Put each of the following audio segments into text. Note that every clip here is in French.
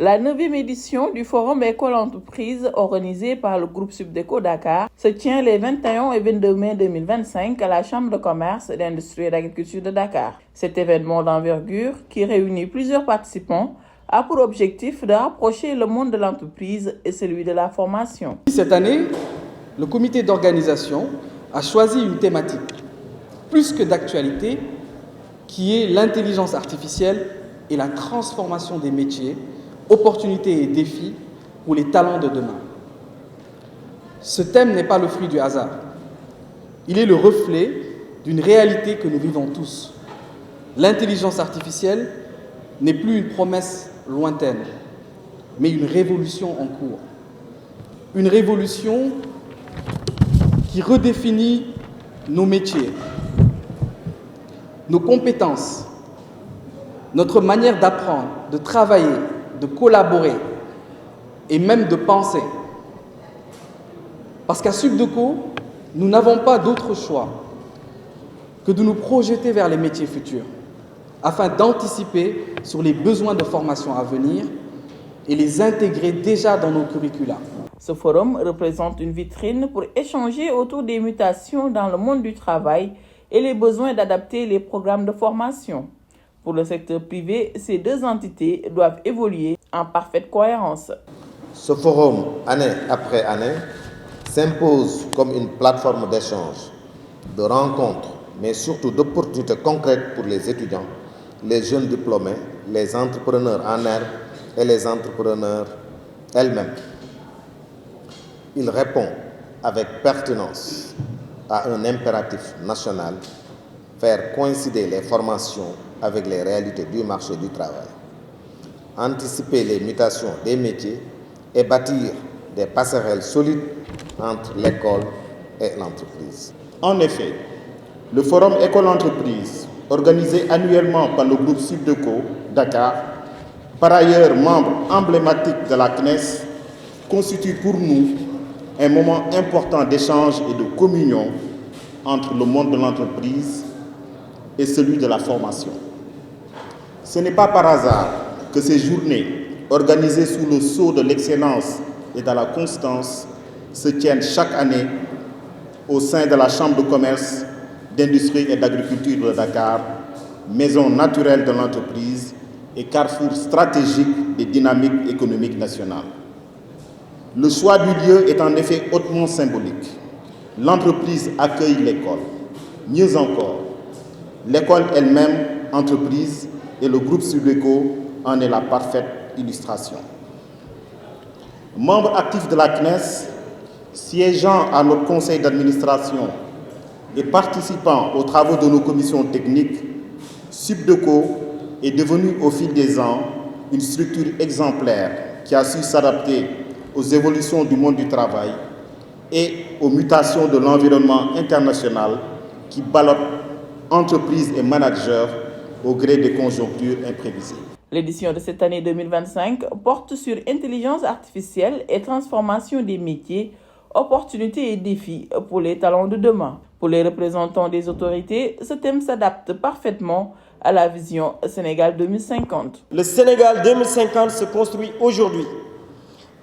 La 9e édition du Forum École Entreprise organisé par le groupe Subdeco Dakar se tient les 21 et 22 mai 2025 à la Chambre de commerce, d'industrie et d'agriculture de Dakar. Cet événement d'envergure qui réunit plusieurs participants a pour objectif de rapprocher le monde de l'entreprise et celui de la formation. Cette année, le comité d'organisation a choisi une thématique plus que d'actualité qui est l'intelligence artificielle et la transformation des métiers, opportunités et défis pour les talents de demain. Ce thème n'est pas le fruit du hasard. Il est le reflet d'une réalité que nous vivons tous. L'intelligence artificielle n'est plus une promesse lointaine, mais une révolution en cours. Une révolution qui redéfinit nos métiers, nos compétences, notre manière d'apprendre, de travailler, de collaborer et même de penser. Parce qu'à Subdeco, nous n'avons pas d'autre choix que de nous projeter vers les métiers futurs afin d'anticiper sur les besoins de formation à venir et les intégrer déjà dans nos curricula. Ce forum représente une vitrine pour échanger autour des mutations dans le monde du travail et les besoins d'adapter les programmes de formation. Pour le secteur privé, ces deux entités doivent évoluer en parfaite cohérence. Ce forum, année après année, s'impose comme une plateforme d'échange, de rencontres, mais surtout d'opportunités concrètes pour les étudiants, les jeunes diplômés, les entrepreneurs en herbe et les entrepreneurs elles-mêmes. Il répond avec pertinence à un impératif national, faire coïncider les formations avec les réalités du marché du travail, anticiper les mutations des métiers et bâtir des passerelles solides entre l'école et l'entreprise. En effet, le Forum École Entreprise, organisé annuellement par le groupe Subdeco Dakar, par ailleurs membre emblématique de la CNES, constitue pour nous un moment important d'échange et de communion entre le monde de l'entreprise et celui de la formation. Ce n'est pas par hasard que ces journées, organisées sous le sceau de l'excellence et de la constance, se tiennent chaque année au sein de la Chambre de commerce, d'industrie et d'agriculture de Dakar, maison naturelle de l'entreprise et carrefour stratégique des dynamiques économiques nationales. Le choix du lieu est en effet hautement symbolique. L'entreprise accueille l'école. Mieux encore, l'école elle-même, entreprise, et le groupe Subdeco en est la parfaite illustration. Membre actif de la CNES, siégeant à notre conseil d'administration et participant aux travaux de nos commissions techniques, Subdeco est devenu au fil des ans une structure exemplaire qui a su s'adapter aux évolutions du monde du travail et aux mutations de l'environnement international qui ballottent entreprises et managers au gré des conjonctures imprévisibles. L'édition de cette année 2025 porte sur intelligence artificielle et transformation des métiers, opportunités et défis pour les talents de demain. Pour les représentants des autorités, ce thème s'adapte parfaitement à la vision Sénégal 2050. Le Sénégal 2050 se construit aujourd'hui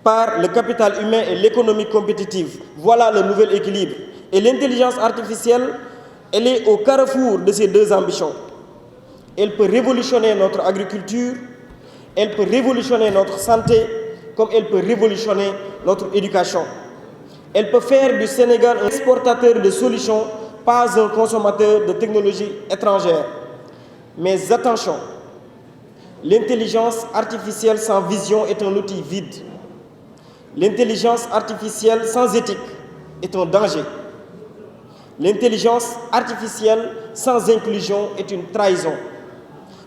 par le capital humain et l'économie compétitive. Voilà le nouvel équilibre. Et l'intelligence artificielle, elle est au carrefour de ces deux ambitions. Elle peut révolutionner notre agriculture, elle peut révolutionner notre santé, comme elle peut révolutionner notre éducation. Elle peut faire du Sénégal un exportateur de solutions, pas un consommateur de technologies étrangères. Mais attention, l'intelligence artificielle sans vision est un outil vide. L'intelligence artificielle sans éthique est un danger. L'intelligence artificielle sans inclusion est une trahison.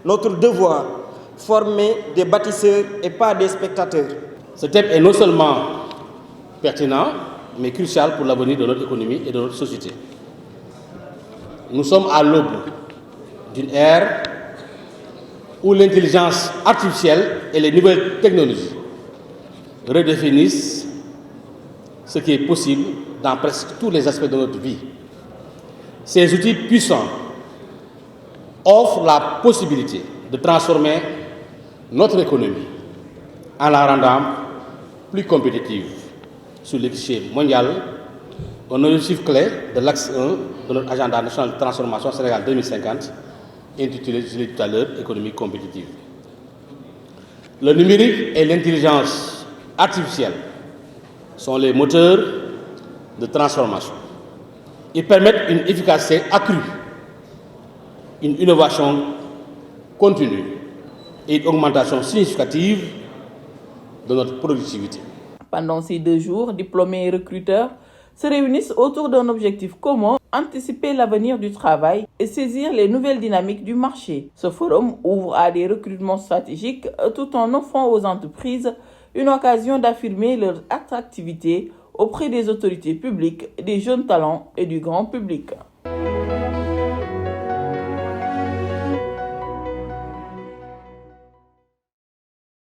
Notre devoir, former des bâtisseurs et pas des spectateurs. Ce thème est non seulement pertinent, mais crucial pour l'avenir de notre économie et de notre société. Nous sommes à l'aube d'une ère où l'intelligence artificielle et les nouvelles technologies redéfinissent ce qui est possible dans presque tous les aspects de notre vie. Ces outils puissants offrent la possibilité de transformer notre économie, en la rendant plus compétitive sur l'échiquier mondial, un objectif clé de l'axe 1 de notre agenda national de transformation Sénégal 2050, intitulé, je l'ai dit tout à l'heure, économie compétitive. Le numérique et l'intelligence artificielle sont les moteurs de transformation. Ils permettent une efficacité accrue, une innovation continue et une augmentation significative de notre productivité. Pendant ces 2 jours, diplômés et recruteurs se réunissent autour d'un objectif commun, anticiper l'avenir du travail et saisir les nouvelles dynamiques du marché. Ce forum ouvre à des recrutements stratégiques tout en offrant aux entreprises une occasion d'affirmer leur attractivité auprès des autorités publiques, des jeunes talents et du grand public.